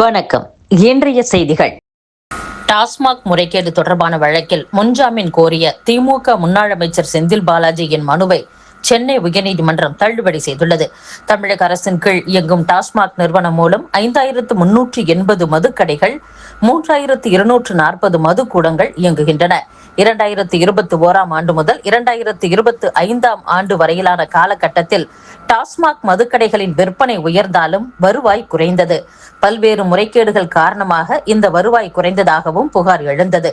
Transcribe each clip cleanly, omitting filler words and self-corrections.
வணக்கம். இன்றைய செய்திகள். டாஸ்மாக் முறைகேடு தொடர்பான வழக்கில் முன்ஜாமீன் கோரிய திமுக முன்னாள் அமைச்சர் செந்தில் பாலாஜியின் மனுவை சென்னை உயர்நீதிமன்றம் தள்ளுபடி செய்துள்ளது. தமிழக அரசின் கீழ் இயங்கும் டாஸ்மாக் நிறுவனம் மூலம் 5380 மதுக்கடைகள், 3240 மதுக்கூடங்கள் இயங்குகின்றன. 2021 ஆண்டு முதல் 2025 ஆண்டு வரையிலான காலகட்டத்தில் டாஸ்மாக் மதுக்கடைகளின் விற்பனை உயர்ந்தாலும் வருவாய் குறைந்தது. பல்வேறு முறைகேடுகள் காரணமாக இந்த வருவாய் குறைந்ததாகவும் புகார் எழுந்தது.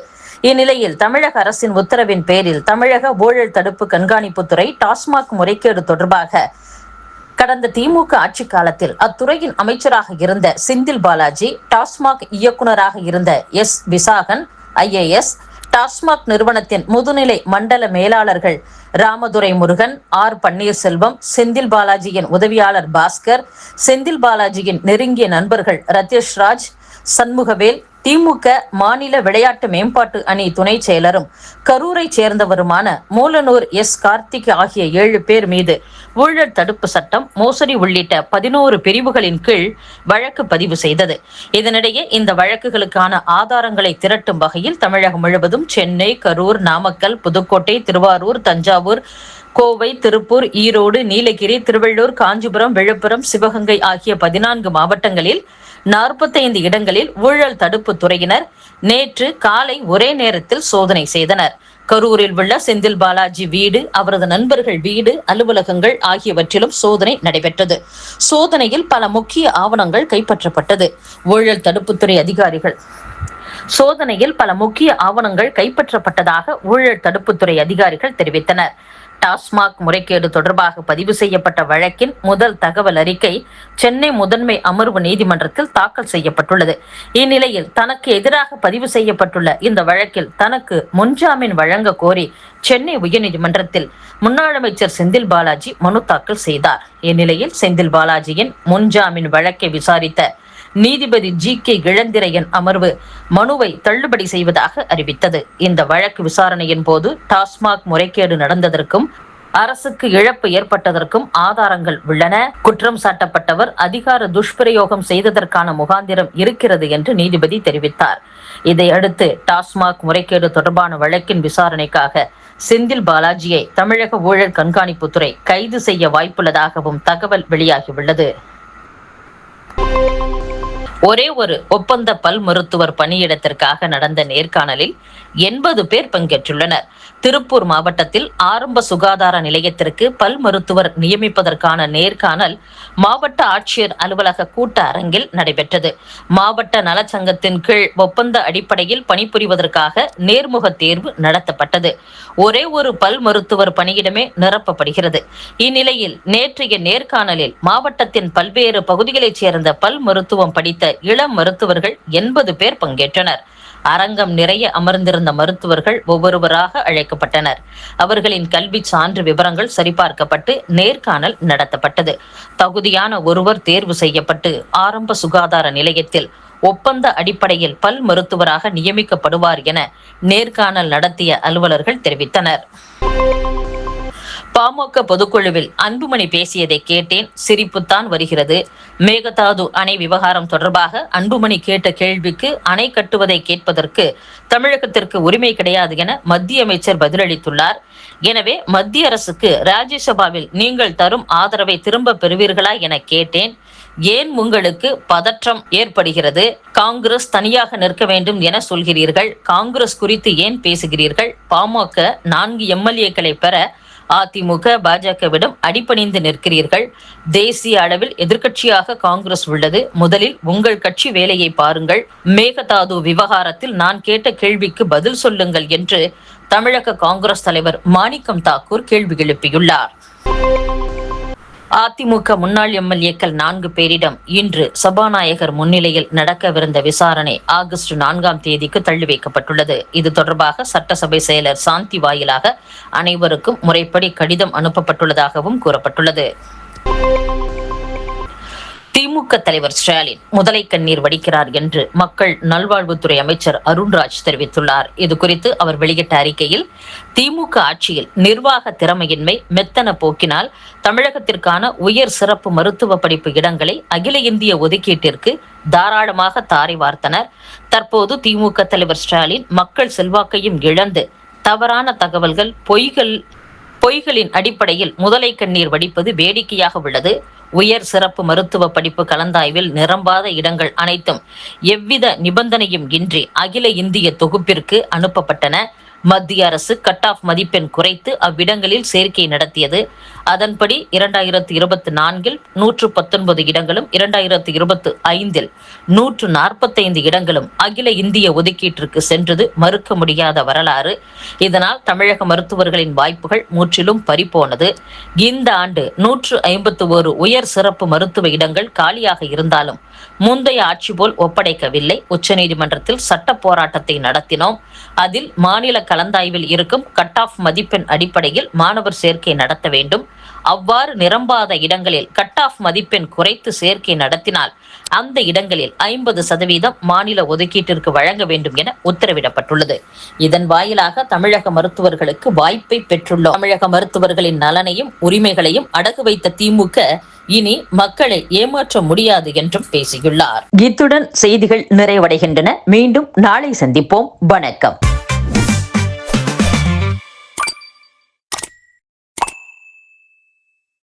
இந்நிலையில் தமிழக அரசின் உத்தரவின் பேரில் தமிழக ஊழல் தடுப்பு கண்காணிப்புத்துறை டாஸ்மாக் முறைகேடு தொடர்பாக கடந்த திமுக ஆட்சி காலத்தில் அத்துறையின் அமைச்சராக இருந்த செந்தில் பாலாஜி, டாஸ்மாக் இயக்குநராக இருந்த எஸ். விசாகன் IAS, டாஸ்மாக் நிறுவனத்தின் முதுநிலை மண்டல மேலாளர்கள் ராமதுரை முருகன், ஆர். பன்னீர்செல்வம், செந்தில் பாலாஜியின் உதவியாளர் பாஸ்கர், செந்தில் பாலாஜியின் நெருங்கிய நண்பர்கள் ரதீஷ்ராஜ், சண்முகவேல், திமுக மாநில விளையாட்டு மேம்பாட்டு அணி துணை செயலரும் கரூரை சேர்ந்தவருமான மூலனூர் எஸ். கார்த்திக் ஆகிய 7 பேர் மீது ஊழல் தடுப்பு சட்டம், மோசடி உள்ளிட்ட 11 பிரிவுகளின் கீழ் வழக்கு பதிவு செய்தது. இதனிடையே இந்த வழக்குகளுக்கான ஆதாரங்களை திரட்டும் வகையில் தமிழகம் முழுவதும் சென்னை, கரூர், நாமக்கல், புதுக்கோட்டை, திருவாரூர், தஞ்சாவூர், கோவை, திருப்பூர், ஈரோடு, நீலகிரி, திருவள்ளூர், காஞ்சிபுரம், விழுப்புரம், சிவகங்கை ஆகிய 14 மாவட்டங்களில் 45 இடங்களில் ஊழல் தடுப்பு துறையினர் நேற்று காலை ஒரே நேரத்தில் சோதனை செய்தனர். கரூரில் உள்ள செந்தில் பாலாஜி வீடு, அவரது நண்பர்கள் வீடு, அலுவலகங்கள் ஆகியவற்றிலும் சோதனை நடைபெற்றது. சோதனையில் பல முக்கிய ஆவணங்கள் கைப்பற்றப்பட்டது. ஊழல் தடுப்புத்துறை அதிகாரிகள் சோதனையில் பல முக்கிய ஆவணங்கள் கைப்பற்றப்பட்டதாக ஊழல் தடுப்புத்துறை அதிகாரிகள் தெரிவித்தனர். டாஸ்மாக் முறைகேடு தொடர்பாக பதிவு செய்யப்பட்ட வழக்கின் முதல் தகவல் அறிக்கை சென்னை முதன்மை அமர்வு நீதிமன்றத்தில் தாக்கல் செய்யப்பட்டுள்ளது. இந்நிலையில் தனக்கு எதிராக பதிவு செய்யப்பட்டுள்ள இந்த வழக்கில் தனக்கு முன்ஜாமீன் வழங்க கோரி சென்னை உயர்நீதிமன்றத்தில் முன்னாள் அமைச்சர் செந்தில் பாலாஜி மனு தாக்கல் செய்தார். இந்நிலையில் செந்தில் பாலாஜியின் முன்ஜாமீன் வழக்கை விசாரித்த நீதிபதி G.K. இளந்திரையன் அமர்வு மனுவை தள்ளுபடி செய்வதாக அறிவித்தது. இந்த வழக்கு விசாரணையின் போது டாஸ்மாக் முறைகேடு நடந்ததற்கும் அரசுக்கு இழப்பு ஏற்பட்டதற்கும் ஆதாரங்கள் உள்ளன, குற்றம் சாட்டப்பட்டவர் அதிகார துஷ்பிரயோகம் செய்ததற்கான முகாந்திரம் இருக்கிறது என்று நீதிபதி தெரிவித்தார். இதையடுத்து டாஸ்மாக் முறைகேடு தொடர்பான வழக்கின் விசாரணைக்காக செந்தில் பாலாஜியை தமிழக ஊழல் கண்காணிப்புத்துறை கைது செய்ய வாய்ப்புள்ளதாகவும் தகவல் வெளியாகியுள்ளது. ஒரே ஒரு ஒப்பந்த பல் மருத்துவர் பணியிடத்திற்காக நடந்த நேர்காணலில் 80 பேர் பங்கேற்றுள்ளனர். திருப்பூர் மாவட்டத்தில் ஆரம்ப சுகாதார நிலையத்திற்கு பல் மருத்துவர் நியமிப்பதற்கான நேர்காணல் மாவட்ட ஆட்சியர் அலுவலக கூட்ட அரங்கில் நடைபெற்றது. மாவட்ட நலச்சங்கத்தின் கீழ் ஒப்பந்த அடிப்படையில் பணிபுரிவதற்காக நேர்முக தேர்வு நடத்தப்பட்டது. ஒரே ஒரு பல் மருத்துவர் பணியிடமே நிரப்பப்படுகிறது. இந்நிலையில் நேற்றைய நேர்காணலில் மாவட்டத்தின் பல்வேறு பகுதிகளைச் சேர்ந்த பல் மருத்துவம் படித்த இளம் மருத்துவர்கள் 80 பேர் பங்கேற்றனர். அரங்கம் நிறைய அமர்ந்திருந்த மருத்துவர்கள் ஒவ்வொருவராக அழைக்கப்பட்டனர். அவர்களின் கல்வி சான்று விவரங்கள் சரிபார்க்கப்பட்டு நேர்காணல் நடத்தப்பட்டது. தகுதியான ஒருவர் தேர்வு செய்யப்பட்டு ஆரம்ப சுகாதார நிலையத்தில் ஒப்பந்த அடிப்படையில் பல் மருத்துவராக நியமிக்கப்படுவார் என நேர்காணல் நடத்திய அலுவலர்கள் தெரிவித்தனர். பாமக பொதுக்குழுவில் அன்புமணி பேசியதை கேட்டேன், சிரிப்புத்தான் வருகிறது. மேகதாது அணை விவகாரம் தொடர்பாக அன்புமணி கேட்ட கேள்விக்கு அணை கட்டுவதை கேட்பதற்கு தமிழகத்திற்கு உரிமை கிடையாது என மத்திய அமைச்சர் பதிலளித்துள்ளார். எனவே மத்திய அரசுக்கு ராஜ்யசபாவில் நீங்கள் தரும் ஆதரவை திரும்ப பெறுவீர்களா என கேட்டேன். ஏன் உங்களுக்கு பதற்றம் ஏற்படுகிறது? காங்கிரஸ் தனியாக நிற்க வேண்டும் என சொல்கிறீர்கள். காங்கிரஸ் குறித்து ஏன் பேசுகிறீர்கள்? பாமக 4 MLA-க்களை பெற அதிமுக, பாஜகவிடம் அடிபணிந்து நிற்கிறீர்கள். தேசிய அளவில் எதிர்க்கட்சியாக காங்கிரஸ் உள்ளது. முதலில் உங்கள் கட்சி வேலையை பாருங்கள். மேகதாது விவகாரத்தில் நான் கேட்ட கேள்விக்கு பதில் சொல்லுங்கள் என்று தமிழக காங்கிரஸ் தலைவர் மாணிக்கம் தாக்கூர் கேள்வி எழுப்பியுள்ளார். அதிமுக முன்னாள் MLA-க்கள் 4 பேரிடம் இன்று சபாநாயகர் முன்னிலையில் நடக்கவிருந்த விசாரணை ஆகஸ்ட் 4ஆம் தேதிக்கு தள்ளி வைக்கப்பட்டுள்ளது. இது தொடர்பாக சட்டசபை செயலர் சாந்தி வாயிலாக அனைவருக்கும் முறைப்படி கடிதம் அனுப்பப்பட்டுள்ளதாகவும் கூறப்பட்டுள்ளது. திமுக தலைவர் ஸ்டாலின் முதலை கண்ணீர் வடிக்கிறார் என்று மக்கள் நல்வாழ்வுத்துறை அமைச்சர் அருண்ராஜ் தெரிவித்துள்ளார். இதுகுறித்து அவர் வெளியிட்ட அறிக்கையில், திமுக ஆட்சியில் நிர்வாக திறமையின்மை, மெத்தன போக்கினால் தமிழகத்திற்கான உயர் சிறப்பு மருத்துவ படிப்பு இடங்களை அகில இந்திய ஒதுக்கீட்டிற்கு தாராளமாக தாரை வார்த்தனர். தற்போது திமுக தலைவர் ஸ்டாலின் மக்கள் செல்வாக்கையும் இழந்து தவறான தகவல்கள், பொய்களின் அடிப்படையில் முதலை கண்ணீர் வடிப்பது வேடிக்கையாக உள்ளது. உயர் சிறப்பு மருத்துவ படிப்பு கலந்தாய்வில் நிரம்பாத இடங்கள் அனைத்தும் எவ்வித நிபந்தனையும் இன்றி அகில இந்திய தொகுப்பிற்கு அனுப்பப்பட்டன. மத்திய அரசு கட் ஆஃப் மதிப்பெண் குறைத்து அவ்விடங்களில் சேர்க்கை நடத்தியது. அதன்படி 2024 119 இடங்களும் 2025 145 இடங்களும் அகில இந்திய ஒதுக்கீட்டிற்கு சென்றது மறுக்க முடியாத வரலாறு. இதனால் தமிழக மருத்துவர்களின் வாய்ப்புகள் முற்றிலும் பறிபோனது. இந்த ஆண்டு 151 உயர் சிறப்பு மருத்துவ இடங்கள் காலியாக இருந்தாலும் முந்தைய ஆட்சி போல் ஒப்படைக்கவில்லை. உச்சநீதிமன்றத்தில் சட்ட போராட்டத்தை நடத்தினோம். அதில் மாநில கலந்தாய்வில் இருக்கும் கட் ஆஃப் மதிப்பெண் அடிப்படையில் மாணவர் சேர்க்கை நடத்த வேண்டும். அவ்வாறு நிரம்பாத இடங்களில் கட் ஆஃப் மதிப்பெண் குறைத்து சேர்க்கை நடத்தினால் அந்த இடங்களில் 50% மாநில ஒதுக்கீட்டிற்கு வழங்க வேண்டும் என உத்தரவிடப்பட்டுள்ளது. இதன் வாயிலாக தமிழக மருத்துவர்களுக்கு வாய்ப்பை பெற்றுள்ளோம். தமிழக மருத்துவர்களின் நலனையும் உரிமைகளையும் அடகு வைத்த திமுக இனி மக்களை ஏமாற்ற முடியாது என்றும் பேசியுள்ளார். இத்துடன் செய்திகள் நிறைவடைகின்றன. மீண்டும் நாளை சந்திப்போம். வணக்கம்.